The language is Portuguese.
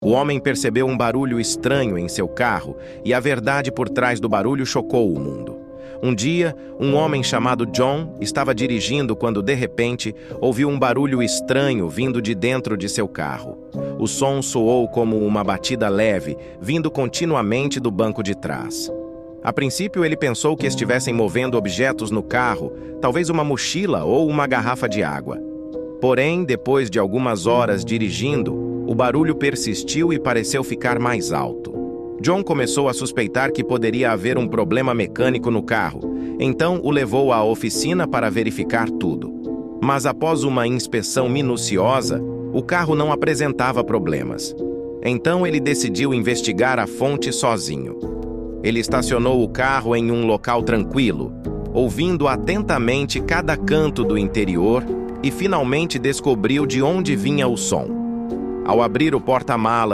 O homem percebeu um barulho estranho em seu carro e a verdade por trás do barulho chocou o mundo. Um dia, um homem chamado John estava dirigindo quando, de repente, ouviu um barulho estranho vindo de dentro de seu carro. O som soou como uma batida leve, vindo continuamente do banco de trás. A princípio, ele pensou que estivessem movendo objetos no carro, talvez uma mochila ou uma garrafa de água. Porém, depois de algumas horas dirigindo, o barulho persistiu e pareceu ficar mais alto. John começou a suspeitar que poderia haver um problema mecânico no carro, então o levou à oficina para verificar tudo. Mas após uma inspeção minuciosa, o carro não apresentava problemas. Então ele decidiu investigar a fonte sozinho. Ele estacionou o carro em um local tranquilo, ouvindo atentamente cada canto do interior e finalmente descobriu de onde vinha o som. Ao abrir o porta-malas